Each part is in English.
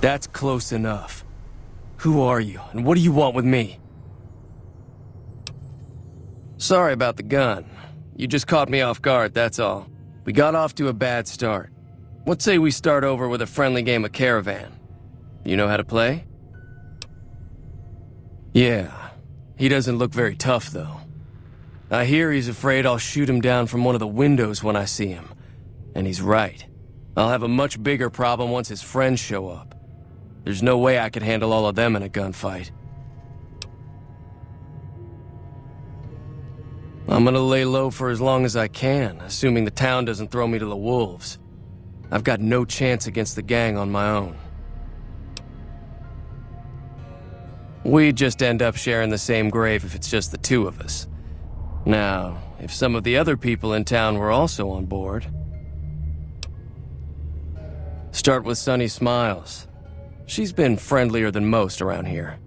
That's close enough. Who are you, and what do you want with me? Sorry about the gun. You just caught me off guard, that's all. We got off to a bad start. What say we start over with a friendly game of Caravan? You know how to play? Yeah. He doesn't look very tough, though. I hear he's afraid I'll shoot him down from one of the windows when I see him. And he's right. I'll have a much bigger problem once his friends show up. There's no way I could handle all of them in a gunfight. I'm gonna lay low for as long as I can, assuming the town doesn't throw me to the wolves. I've got no chance against the gang on my own. We'd just end up sharing the same grave if it's just the two of us. Now, if some of the other people in town were also on board... Start with Sunny Smiles. She's been friendlier than most around here.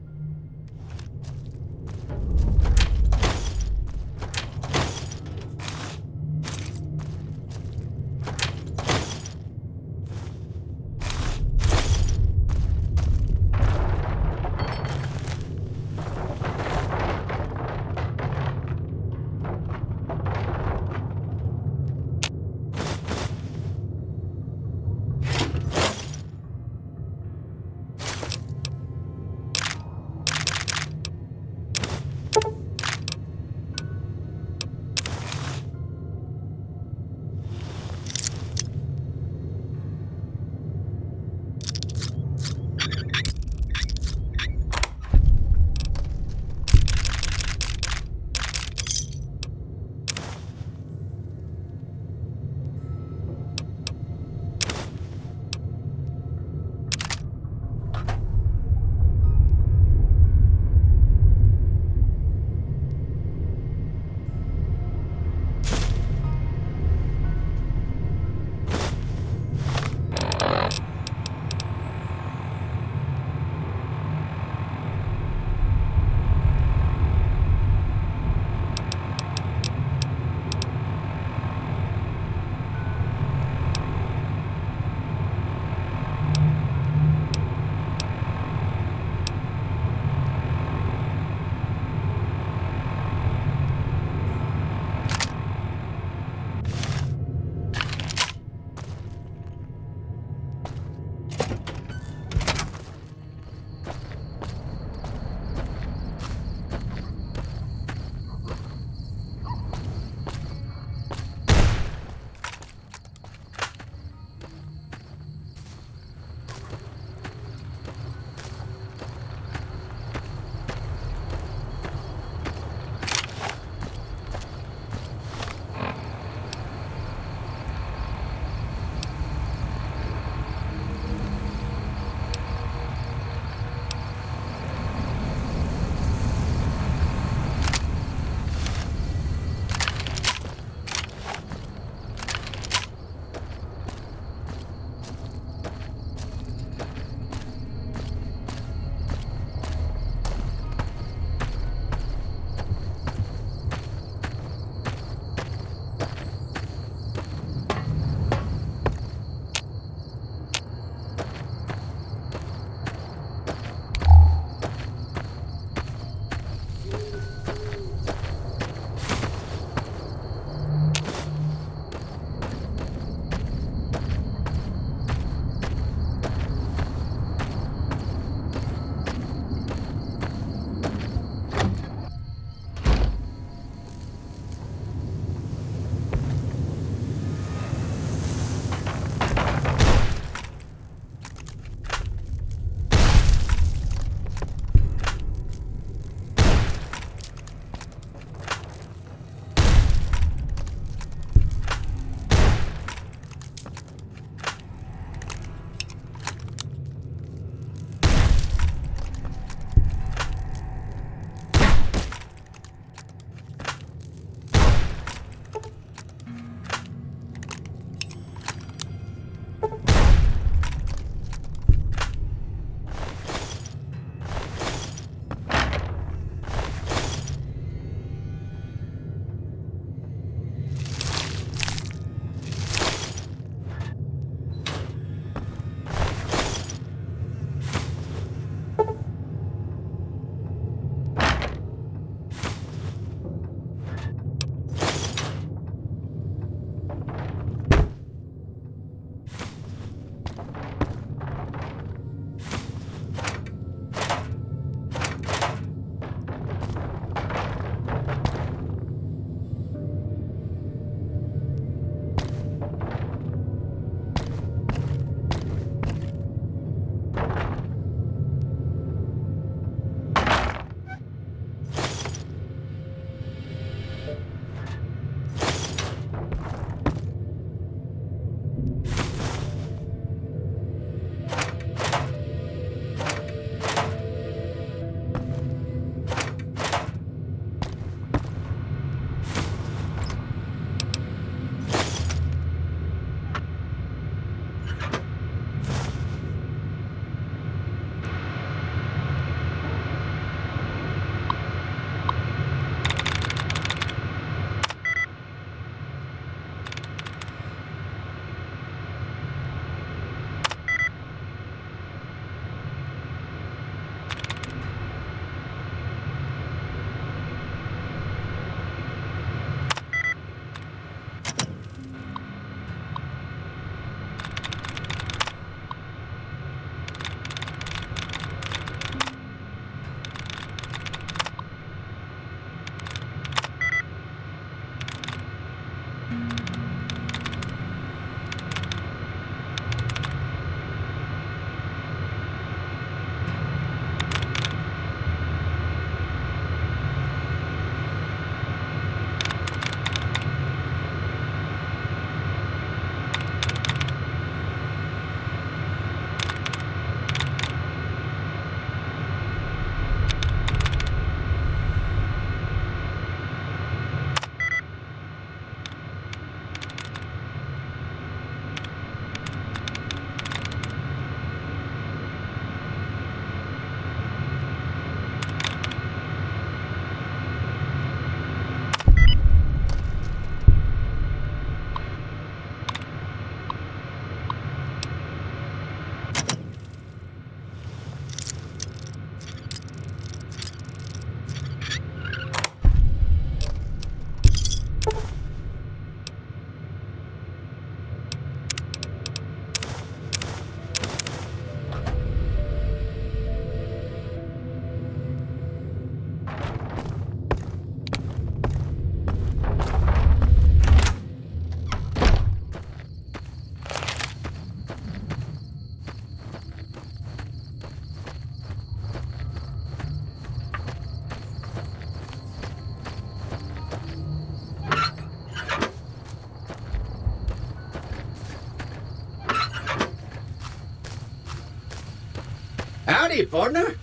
Howdy, partner.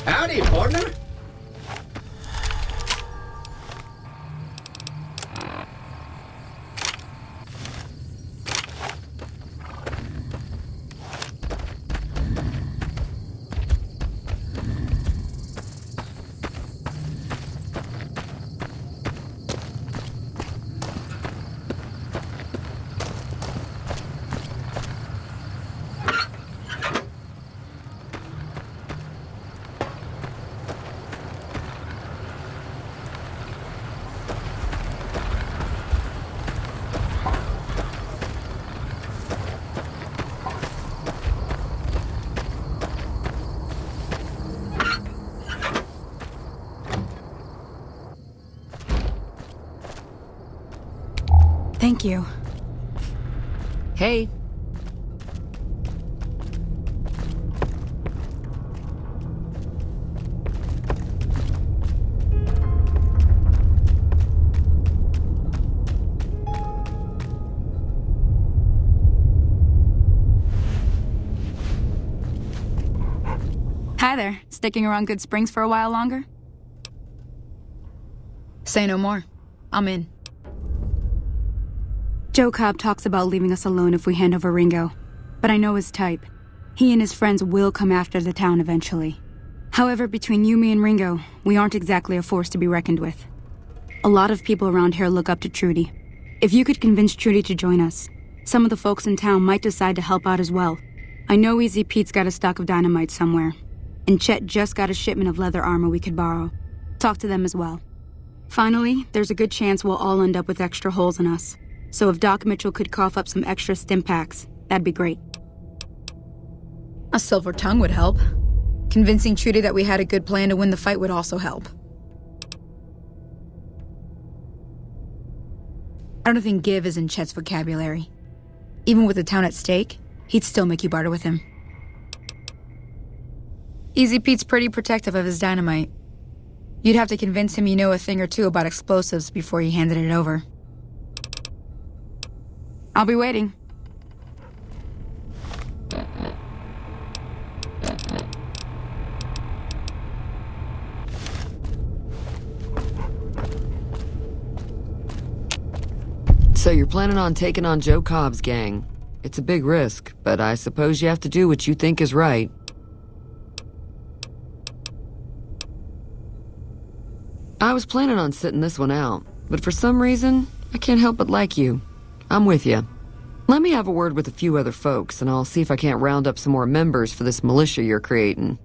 Howdy, partner. Thank you. Hey. Hi there. Sticking around Good Springs for a while longer? Say no more. I'm in. Joe Cobb talks about leaving us alone if we hand over Ringo, but I know his type. He and his friends will come after the town eventually. However, between you, me, and Ringo, we aren't exactly a force to be reckoned with. A lot of people around here look up to Trudy. If you could convince Trudy to join us, some of the folks in town might decide to help out as well. I know Easy Pete's got a stock of dynamite somewhere, and Chet just got a shipment of leather armor we could borrow. Talk to them as well. Finally, there's a good chance we'll all end up with extra holes in us. So if Doc Mitchell could cough up some extra stim packs, that'd be great. A silver tongue would help. Convincing Trudy that we had a good plan to win the fight would also help. I don't think give is in Chet's vocabulary. Even with the town at stake, he'd still make you barter with him. Easy Pete's pretty protective of his dynamite. You'd have to convince him you know a thing or two about explosives before you handed it over. I'll be waiting. So you're planning on taking on Joe Cobb's gang. It's a big risk, but I suppose you have to do what you think is right. I was planning on sitting this one out, but for some reason, I can't help but like you. I'm with you. Let me have a word with a few other folks, and I'll see if I can't round up some more members for this militia you're creating.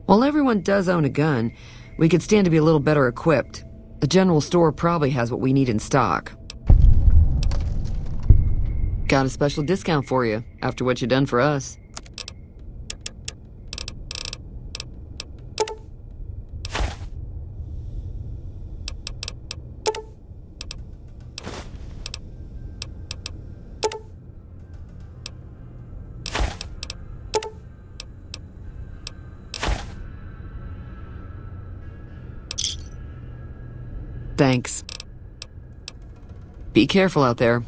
While everyone does own a gun, we could stand to be a little better equipped. The general store probably has what we need in stock. Got a special discount for you, after what you've done for us. Thanks. Be careful out there.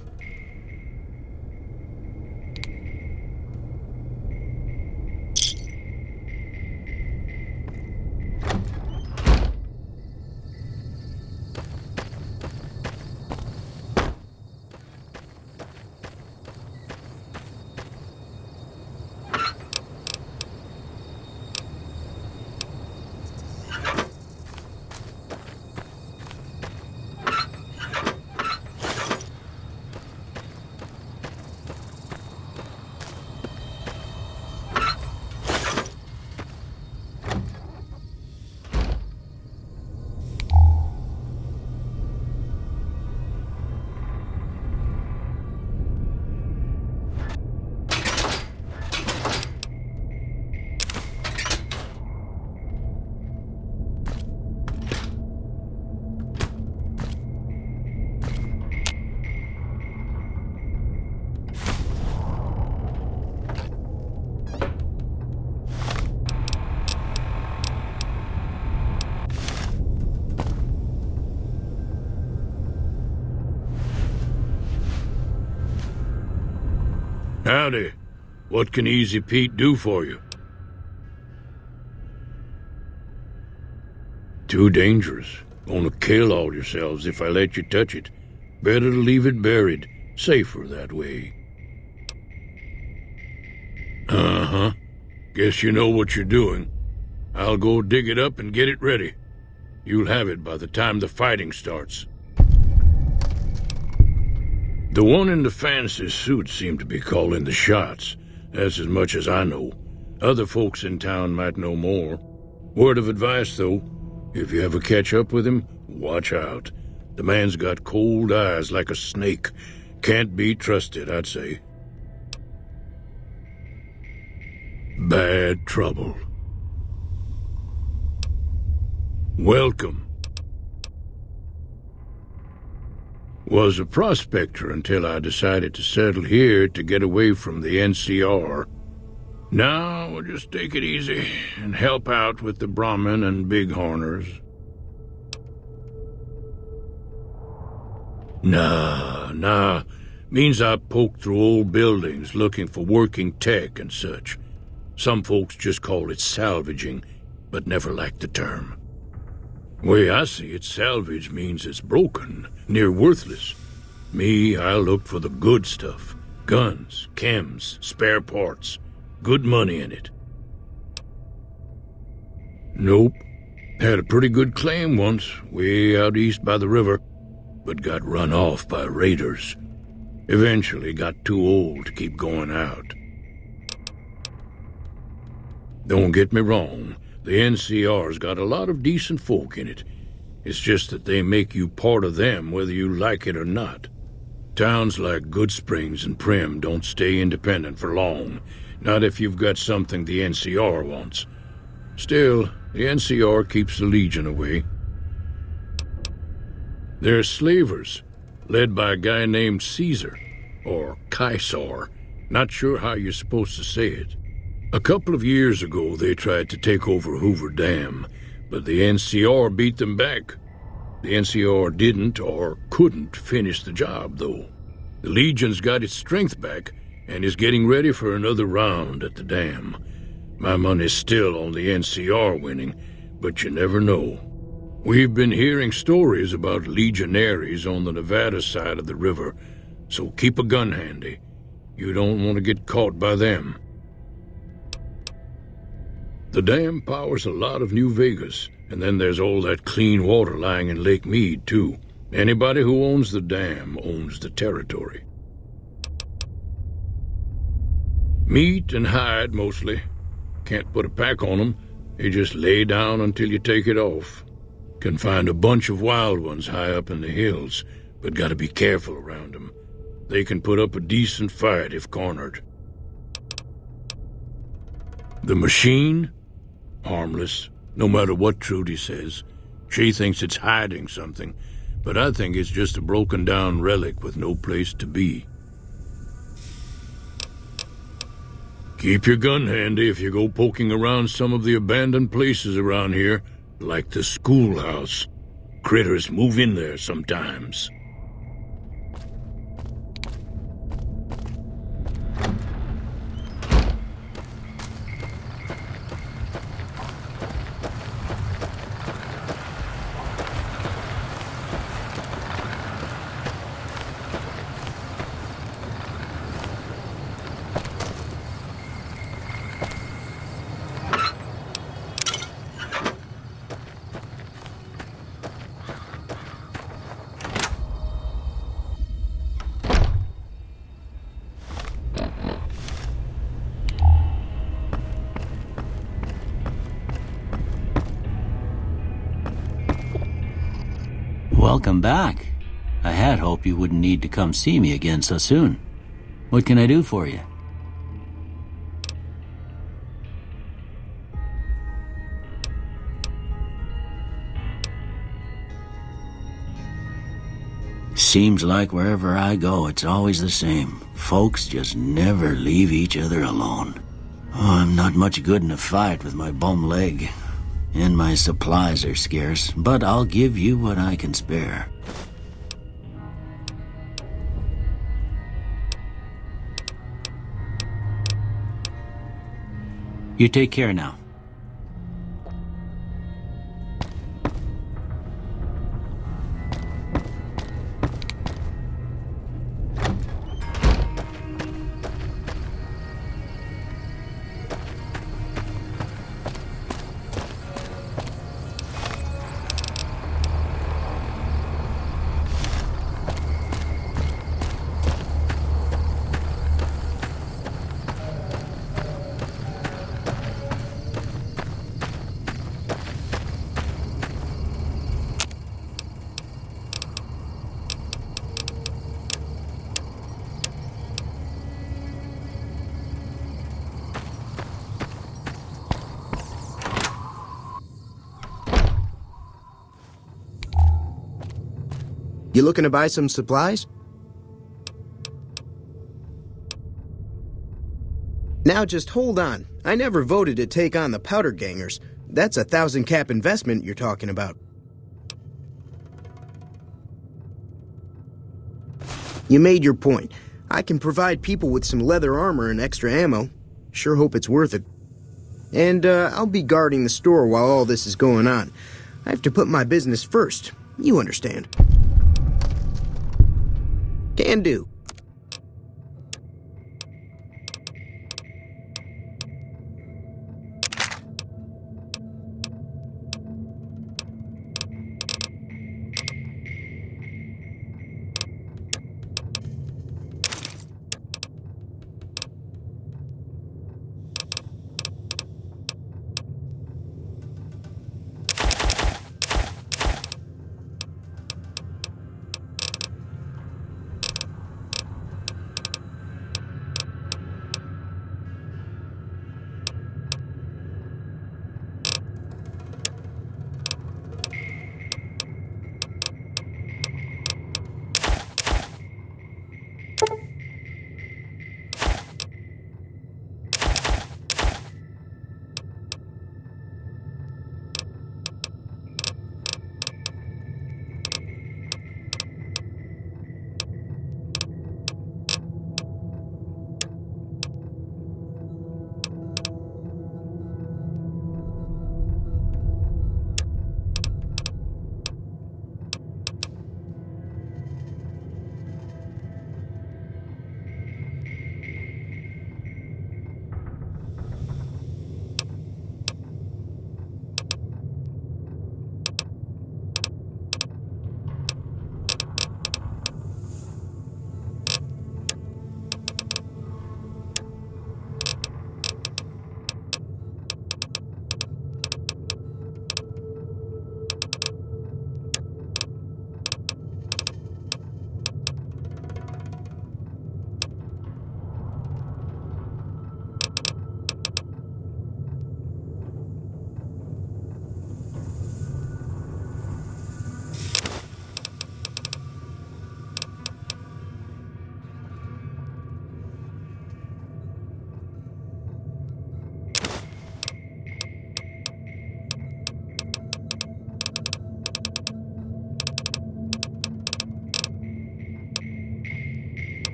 Howdy. What can Easy Pete do for you? Too dangerous. Gonna kill all yourselves if I let you touch it. Better to leave it buried. Safer that way. Uh-huh. Guess you know what you're doing. I'll go dig it up and get it ready. You'll have it by the time the fighting starts. The one in the fancy suit seemed to be calling the shots. That's as much as I know. Other folks in town might know more. Word of advice, though, if you ever catch up with him, watch out. The man's got cold eyes like a snake. Can't be trusted, I'd say. Bad trouble. Welcome. Was a prospector until I decided to settle here to get away from the NCR. Now we'll just take it easy and help out with the Brahmin and Bighorners. Nah. Means I poke through old buildings looking for working tech and such. Some folks just call it salvaging, but never liked the term. Way I see it, salvage means it's broken, near worthless. Me, I look for the good stuff. Guns, chems, spare parts. Good money in it. Nope. Had a pretty good claim once, way out east by the river, but got run off by raiders. Eventually got too old to keep going out. Don't get me wrong. The NCR's got a lot of decent folk in it. It's just that they make you part of them whether you like it or not. Towns like Good Springs and Prim don't stay independent for long, not if you've got something the NCR wants. Still, the NCR keeps the Legion away. They're slavers, led by a guy named Caesar, or Caesar. Not sure how you're supposed to say it. A couple of years ago, they tried to take over Hoover Dam, but the NCR beat them back. The NCR didn't or couldn't finish the job, though. The Legion's got its strength back and is getting ready for another round at the dam. My money's still on the NCR winning, but you never know. We've been hearing stories about legionaries on the Nevada side of the river, so keep a gun handy. You don't want to get caught by them. The dam powers a lot of New Vegas, and then there's all that clean water lying in Lake Mead, too. Anybody who owns the dam owns the territory. Meat and hide, mostly. Can't put a pack on them. They just lay down until you take it off. Can find a bunch of wild ones high up in the hills, but gotta be careful around them. They can put up a decent fight if cornered. The machine? Harmless, no matter what Trudy says. She thinks it's hiding something, but I think it's just a broken-down relic with no place to be. Keep your gun handy if you go poking around some of the abandoned places around here, like the schoolhouse. Critters move in there sometimes. Welcome back. I had hoped you wouldn't need to come see me again so soon. What can I do for you? Seems like wherever I go, it's always the same. Folks just never leave each other alone. Oh, I'm not much good in a fight with my bum leg. And my supplies are scarce, but I'll give you what I can spare. You take care now. You looking to buy some supplies? Now just hold on. I never voted to take on the powder gangers. That's a 1,000 cap investment you're talking about. You made your point. I can provide people with some leather armor and extra ammo. Sure hope it's worth it. And I'll be guarding the store while all this is going on. I have to put my business first. You understand. Can do.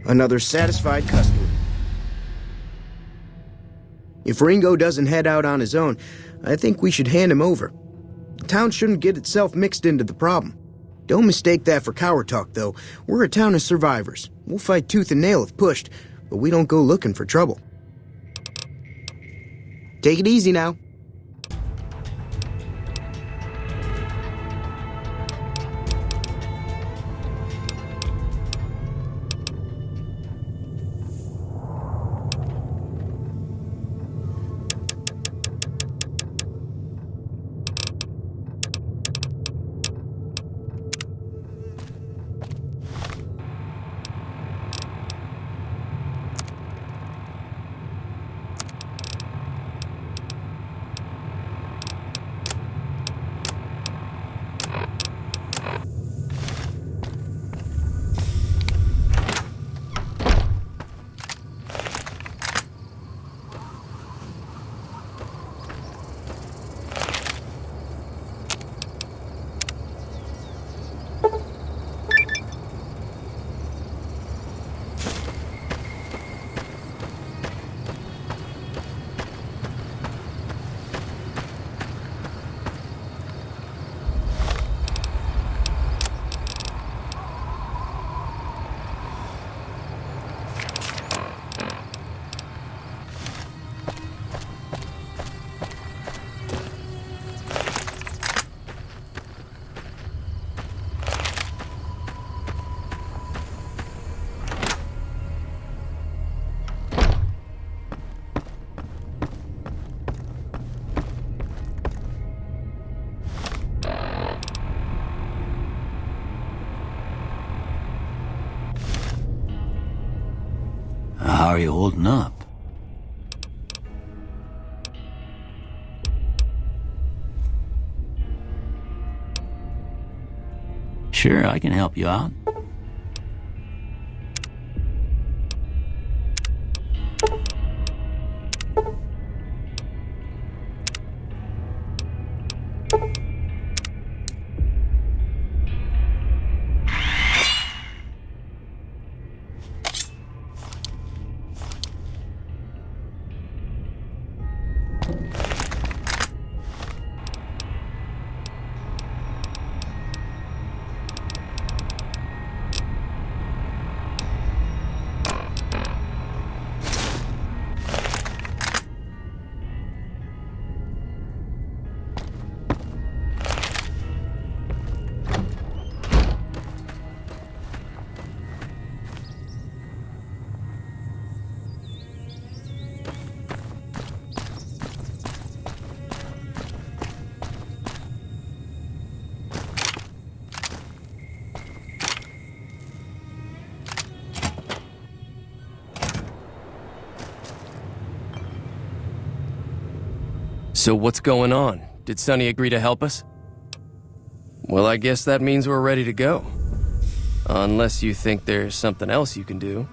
Another satisfied customer. If Ringo doesn't head out on his own, I think we should hand him over. The town shouldn't get itself mixed into the problem. Don't mistake that for coward talk, though. We're a town of survivors. We'll fight tooth and nail if pushed, but we don't go looking for trouble. Take it easy now. How are you holding up? Sure, I can help you out. So what's going on? Did Sonny agree to help us? Well, I guess that means we're ready to go. Unless you think there's something else you can do.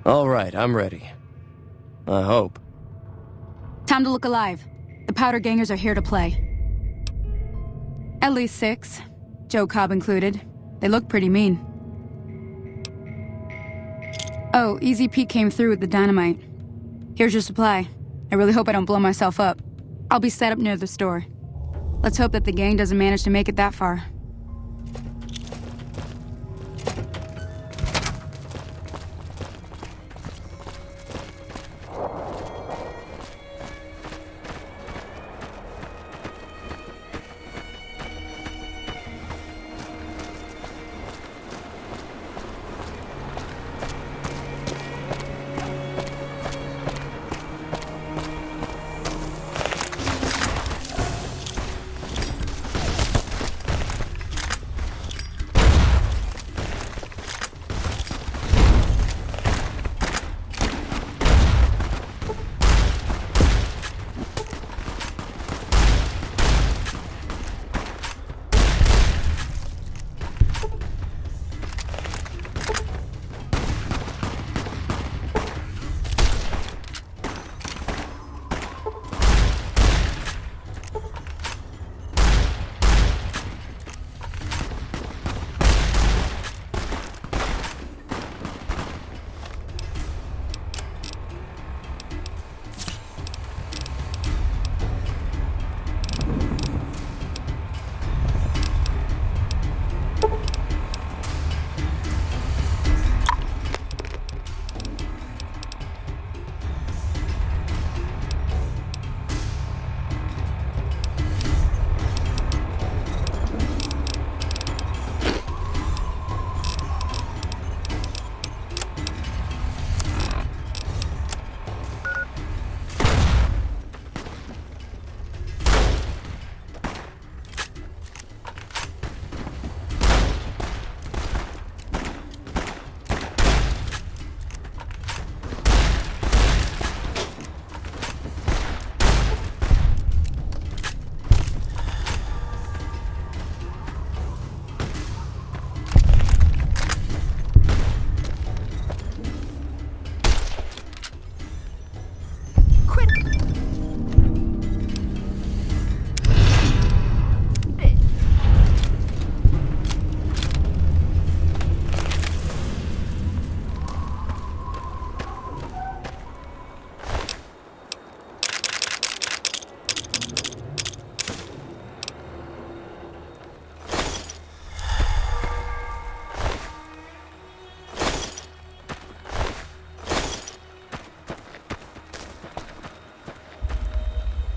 All right, I'm ready. I hope. Time to look alive. The Powder Gangers are here to play. At least 6, Joe Cobb included. They look pretty mean. Oh, Easy Pete came through with the dynamite. Here's your supply. I really hope I don't blow myself up. I'll be set up near the store. Let's hope that the gang doesn't manage to make it that far.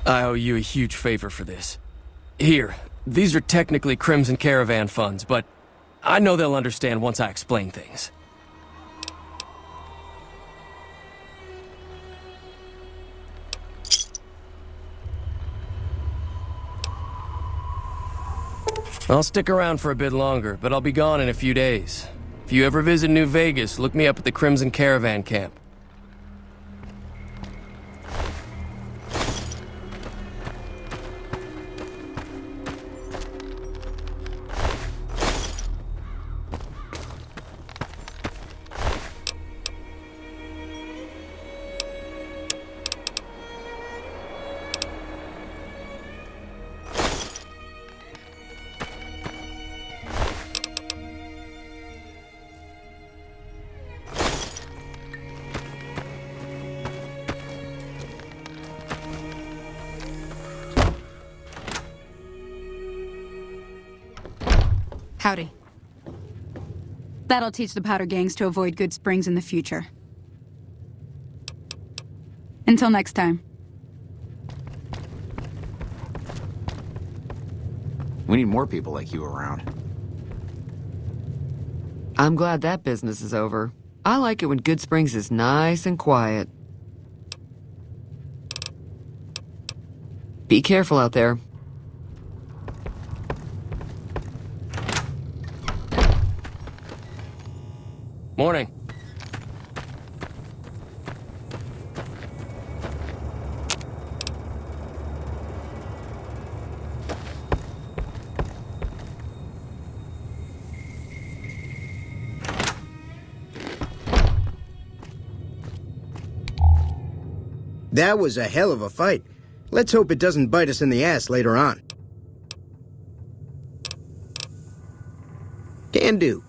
I owe you a huge favor for this. Here, these are technically Crimson Caravan funds, but I know they'll understand once I explain things. I'll stick around for a bit longer, but I'll be gone in a few days. If you ever visit New Vegas, look me up at the Crimson Caravan camp. Howdy. That'll teach the powder gangs to avoid Good Springs in the future. Until next time. We need more people like you around. I'm glad that business is over. I like it when Good Springs is nice and quiet. Be careful out there. Morning. That was a hell of a fight. Let's hope it doesn't bite us in the ass later on. Can do.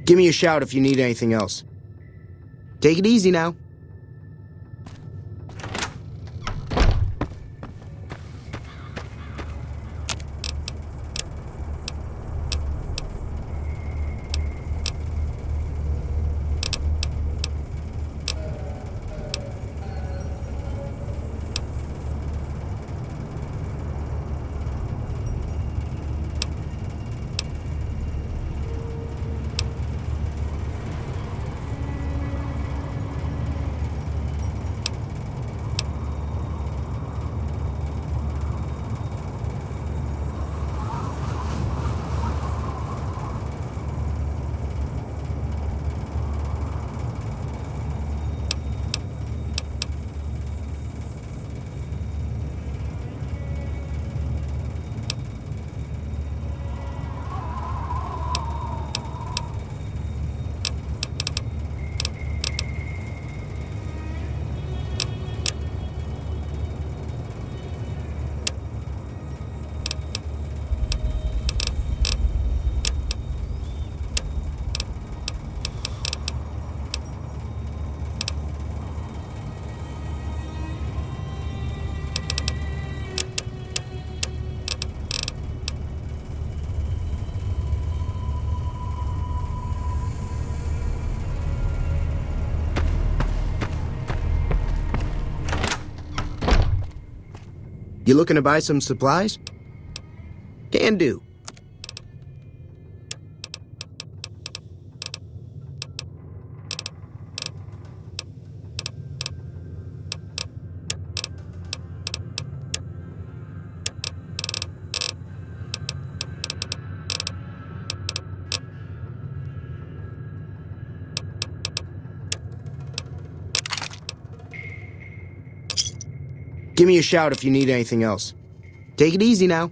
Give me a shout if you need anything else. Take it easy now. You looking to buy some supplies? Can do. Give me a shout if you need anything else. Take it easy now.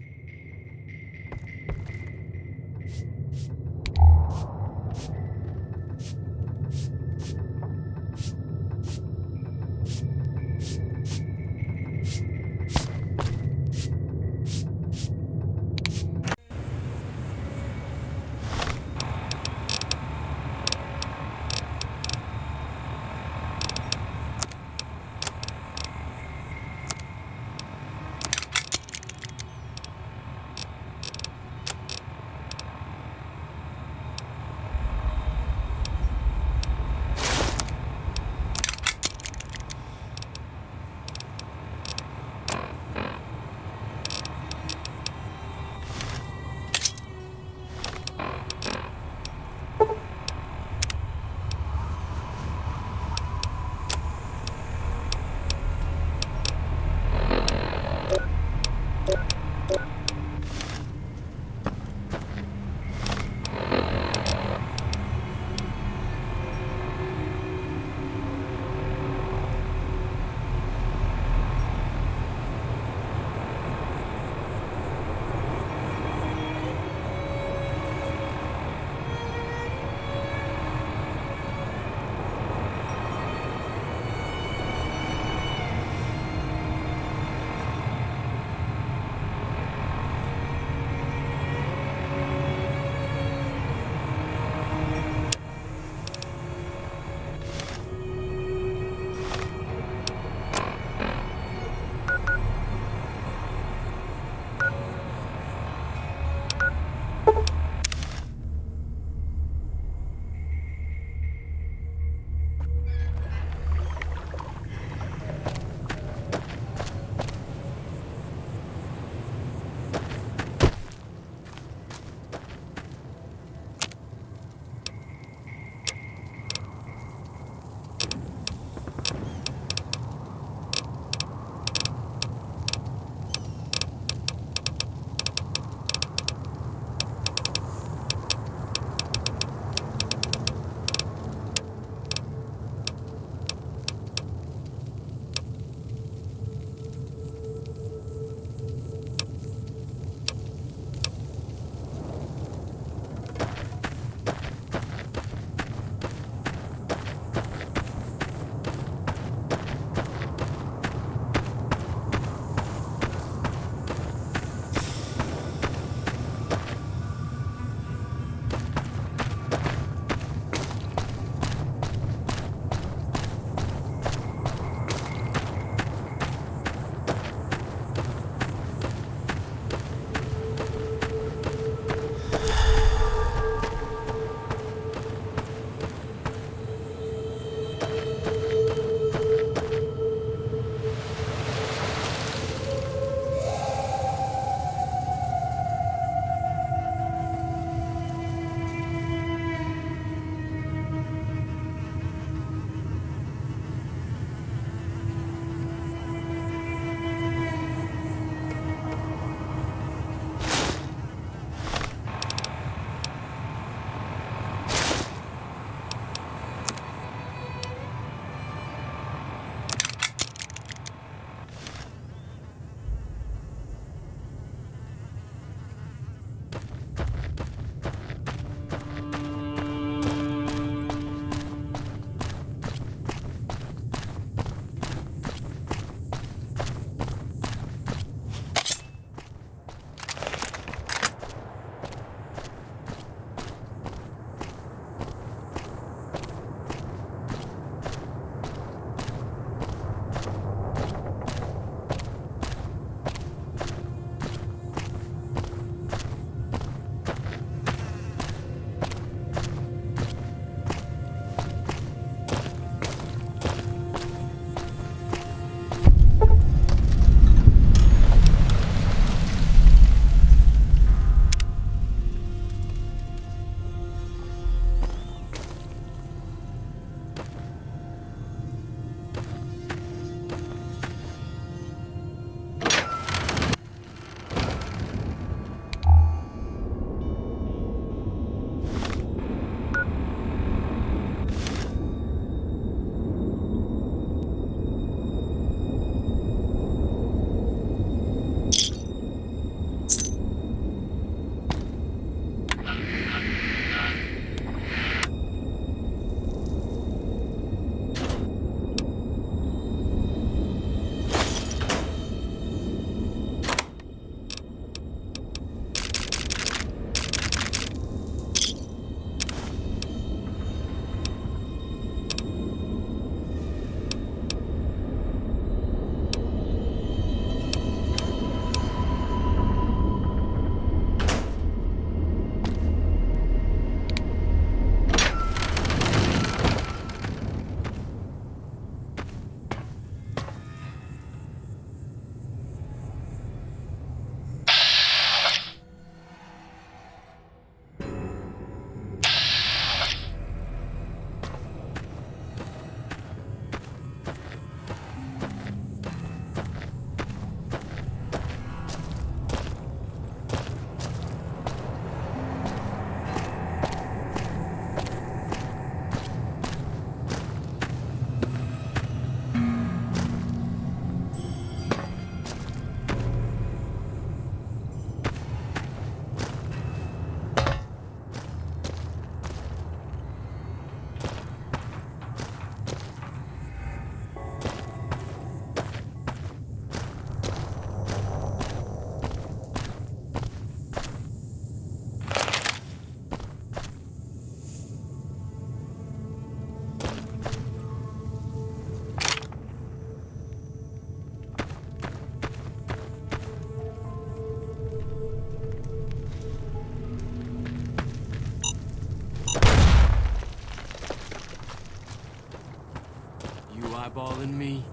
eyeballing me?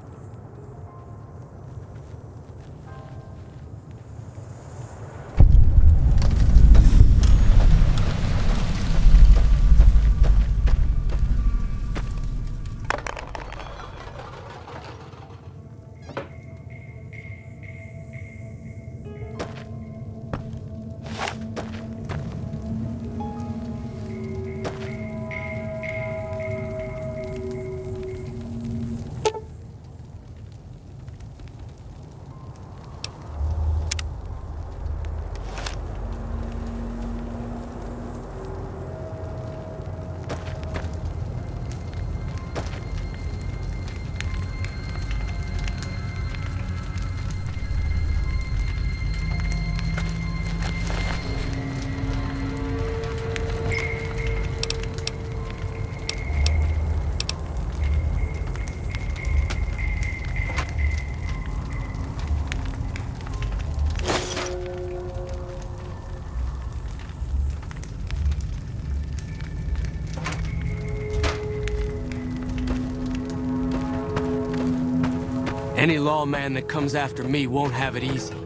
Any lawman that comes after me won't have it easy.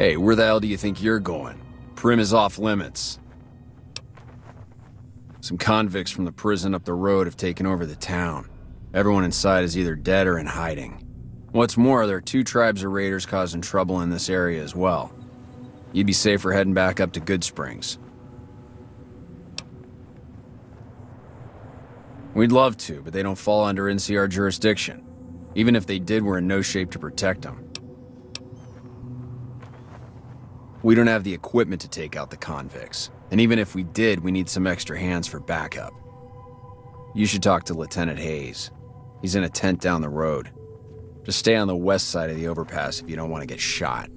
Hey, where the hell do you think you're going? Prim is off limits. Some convicts from the prison up the road have taken over the town. Everyone inside is either dead or in hiding. What's more, there are 2 tribes of raiders causing trouble in this area as well. You'd be safer heading back up to Good Springs. We'd love to, but they don't fall under NCR jurisdiction. Even if they did, we're in no shape to protect them. We don't have the equipment to take out the convicts. And even if we did, we need some extra hands for backup. You should talk to Lieutenant Hayes. He's in a tent down the road. Just stay on the west side of the overpass if you don't want to get shot.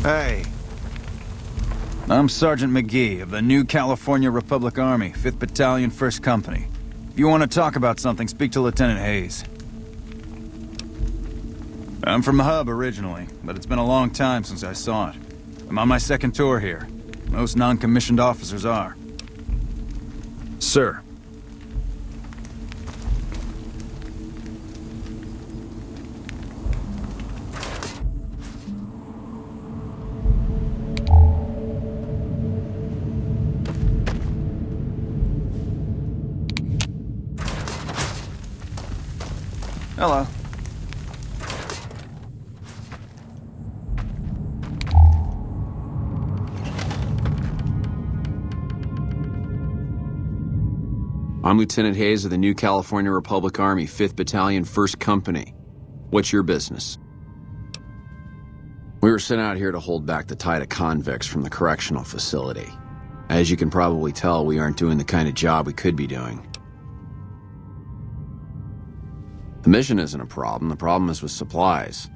Hey. I'm Sergeant McGee of the New California Republic Army, 5th Battalion, 1st Company. If you want to talk about something, speak to Lieutenant Hayes. I'm from the hub originally, but it's been a long time since I saw it. I'm on my 2nd tour here. Most non-commissioned officers are. Sir. Hello. I'm Lieutenant Hayes of the New California Republic Army, 5th Battalion, 1st Company. What's your business? We were sent out here to hold back the tide of convicts from the correctional facility. As you can probably tell, we aren't doing the kind of job we could be doing. The mission isn't a problem. The problem is with supplies.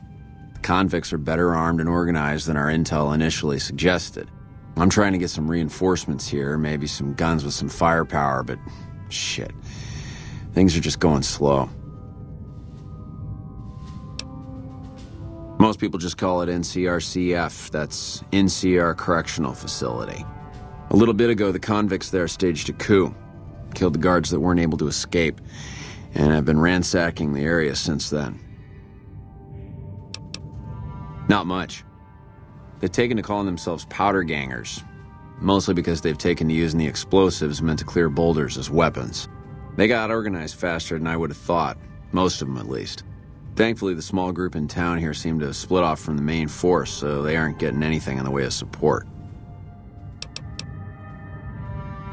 The convicts are better armed and organized than our intel initially suggested. I'm trying to get some reinforcements here, maybe some guns with some firepower, but shit. Things are just going slow. Most people just call it NCRCF. That's NCR Correctional Facility. A little bit ago, the convicts there staged a coup. Killed the guards that weren't able to escape. And I've been ransacking the area since then. Not much. They've taken to calling themselves powder gangers, mostly because they've taken to using the explosives meant to clear boulders as weapons. They got organized faster than I would have thought, most of them at least. Thankfully, the small group in town here seem to have split off from the main force, so they aren't getting anything in the way of support.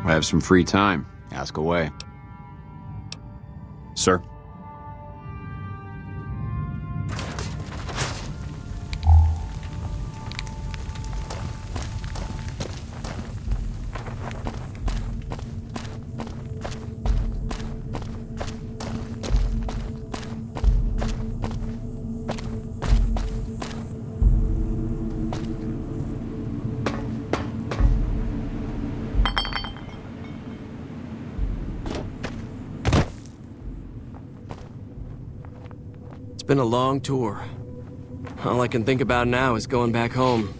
I have some free time. Ask away. Sir? It's been a long tour. All I can think about now is going back home.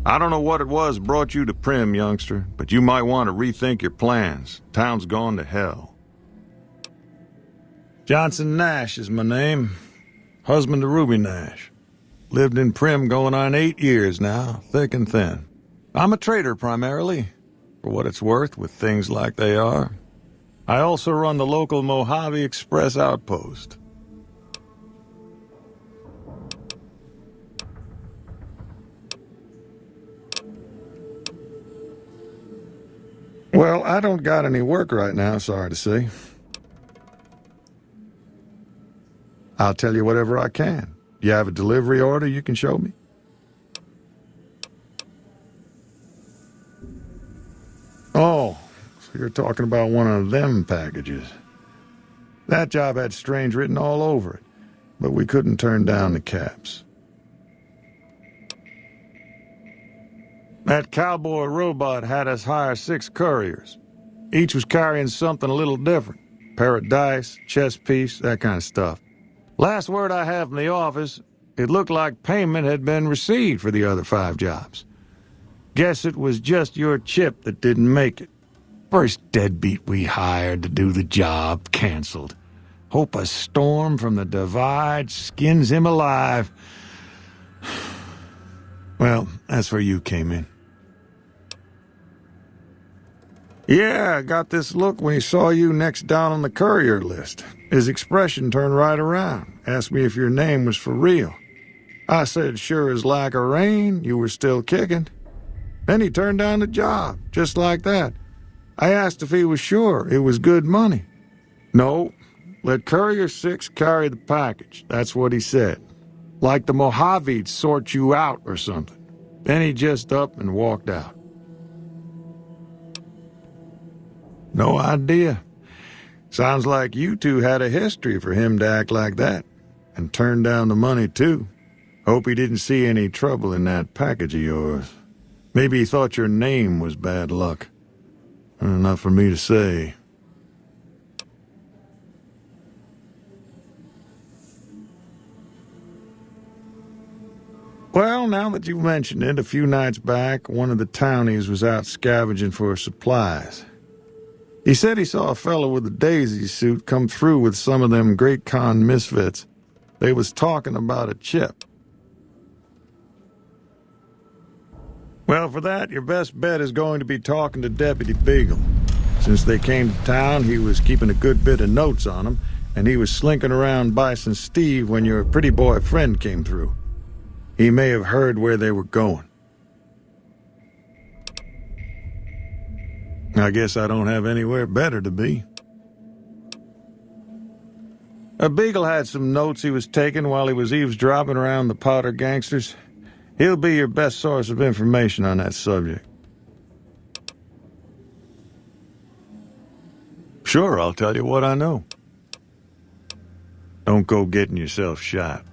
I don't know what it was brought you to Prim, youngster, but you might want to rethink your plans. Town's gone to hell. Johnson Nash is my name. Husband to Ruby Nash. Lived in Prim going on 8 years now, thick and thin. I'm a trader primarily, for what it's worth with things like they are. I also run the local Mojave Express outpost. Well, I don't got any work right now, sorry to say. I'll tell you whatever I can. You have a delivery order you can show me? Oh, so you're talking about one of them packages. That job had strange written all over it, but we couldn't turn down the caps. That cowboy robot had us hire 6 couriers. Each was carrying something a little different. Pair of dice, chess piece, that kind of stuff. Last word I have from the office, it looked like payment had been received for the other 5 jobs. Guess it was just your chip that didn't make it. First deadbeat we hired to do the job canceled. Hope a storm from the divide skins him alive. Well, that's where you came in. Yeah, I got this look when he saw you next down on the courier list. His expression turned right around, asked me if your name was for real. I said sure as like a rain, you were still kicking. Then he turned down the job, just like that. I asked if he was sure it was good money. No, let Courier 6 carry the package, that's what he said. Like the Mojave'd sort you out or something. Then he just up and walked out. No idea. Sounds like you two had a history for him to act like that. And turn down the money, too. Hope he didn't see any trouble in that package of yours. Maybe he thought your name was bad luck. Not for me to say. Well, now that you've mentioned it, a few nights back, one of the townies was out scavenging for supplies. He said he saw a fellow with a daisy suit come through with some of them Great Con misfits. They was talking about a chip. Well, for that, your best bet is going to be talking to Deputy Beagle. Since they came to town, he was keeping a good bit of notes on them, and he was slinking around Bison Steve when your pretty boy friend came through. He may have heard where they were going. I guess I don't have anywhere better to be. Beagle had some notes he was taking while he was eavesdropping around the Powder gangsters. He'll be your best source of information on that subject. Sure, I'll tell you what I know. Don't go getting yourself shot.